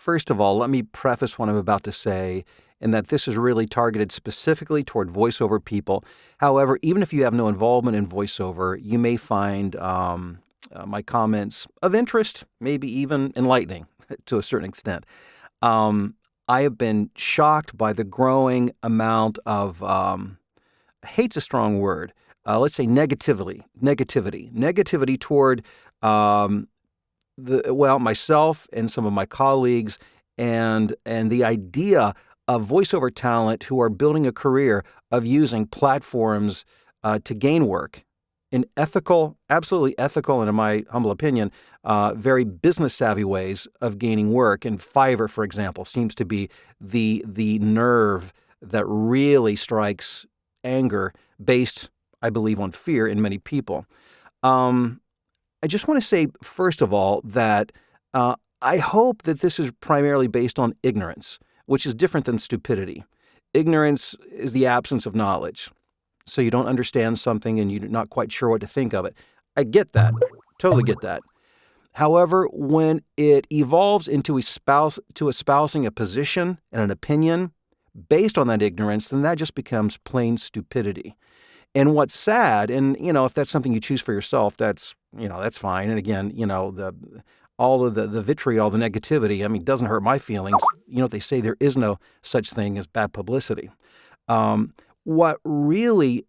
First of all, let me preface what I'm about to say in that this is really targeted specifically toward voiceover people. However, even if you have no involvement in voiceover, you may find my comments of interest, maybe even enlightening to a certain extent. I have been shocked by the growing amount of, hate's a strong word, let's say negativity toward myself and some of my colleagues and the idea of voiceover talent who are building a career of using platforms to gain work in ethical, absolutely ethical, and in my humble opinion, very business savvy ways of gaining work. And Fiverr, for example, seems to be the nerve that really strikes anger based, I believe, on fear in many people. I just want to say, first of all, that I hope that this is primarily based on ignorance, which is different than stupidity. Ignorance is the absence of knowledge. So you don't understand something and you're not quite sure what to think of it. I get that. Totally get that. However, when it evolves into espousing a position and an opinion based on that ignorance, then that just becomes plain stupidity. And what's sad, and if that's something you choose for yourself, that's fine. And again, all of the vitriol, the negativity, doesn't hurt my feelings. They say there is no such thing as bad publicity. What really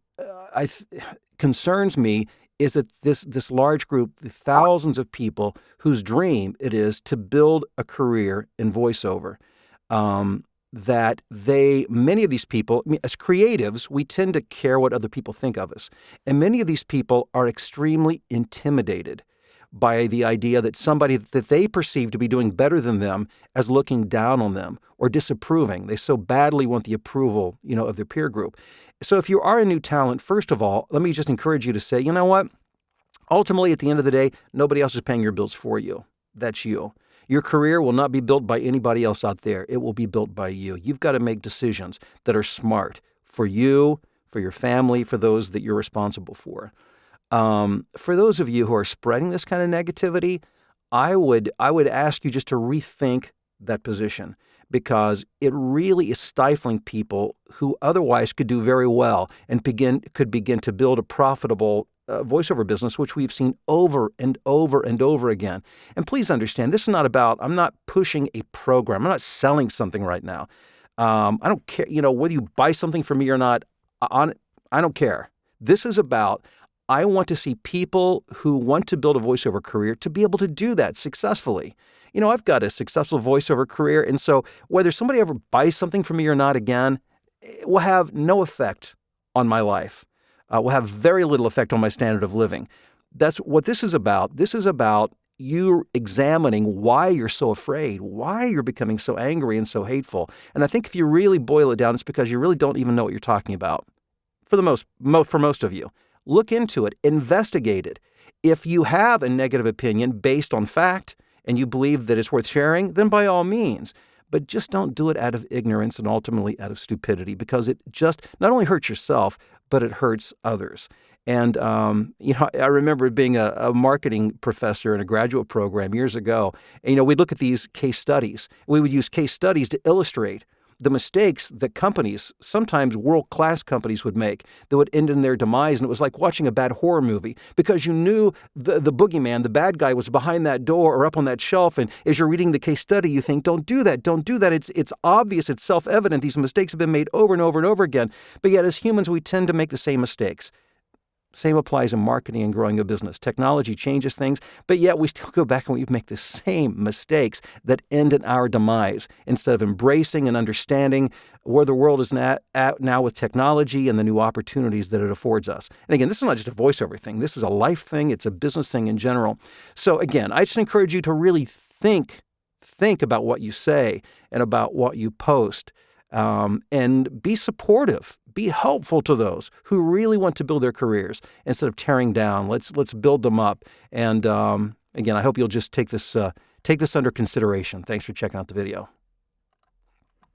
concerns me is that this large group, the thousands of people whose dream it is to build a career in voiceover, that many of these people, as creatives, we tend to care what other people think of us. And many of these people are extremely intimidated by the idea that somebody that they perceive to be doing better than them as looking down on them or disapproving. They so badly want the approval, of their peer group. So if you are a new talent, first of all, let me just encourage you to say, you know what? Ultimately, at the end of the day, nobody else is paying your bills for you. That's you. Your career will not be built by anybody else out there. It will be built by you. You've got to make decisions that are smart for you, for your family, for those that you're responsible for. For those of you who are spreading this kind of negativity, I would ask you just to rethink that position, because it really is stifling people who otherwise could do very well and could begin to build a profitable voiceover business, which we've seen over and over and over again. And please understand, this is not about, I'm not pushing a program. I'm not selling something right now. I don't care, whether you buy something from me or not, I don't care. This is about, I want to see people who want to build a voiceover career to be able to do that successfully. I've got a successful voiceover career, and so whether somebody ever buys something from me or not again, it will have no effect on my life. Will have very little effect on my standard of living. That's what this is about. This is about you examining why you're so afraid, why you're becoming so angry and so hateful. And I think if you really boil it down, it's because you really don't even know what you're talking about. For most of you. Look into it, investigate it. If you have a negative opinion based on fact and you believe that it's worth sharing, then by all means. But just don't do it out of ignorance and ultimately out of stupidity, because it just not only hurts yourself, but it hurts others. And, I remember being a marketing professor in a graduate program years ago. And, we'd look at these case studies. We would use case studies to illustrate the mistakes that companies, sometimes world-class companies, would make that would end in their demise. And it was like watching a bad horror movie, because you knew the boogeyman, the bad guy, was behind that door or up on that shelf. And as you're reading the case study, you think, don't do that. It's obvious. It's self-evident. These mistakes have been made over and over and over again. But yet as humans, we tend to make the same mistakes. Same applies in marketing and growing a business. Technology changes things, but yet we still go back and we make the same mistakes that end in our demise, instead of embracing and understanding where the world is at now with technology and the new opportunities that it affords us. And again, this is not just a voiceover thing. This is a life thing. It's a business thing in general. So again, I just encourage you to really think about what you say and about what you post. And be supportive, be helpful to those who really want to build their careers instead of tearing down. Let's build them up. And again, I hope you'll just take this under consideration. Thanks for checking out the video.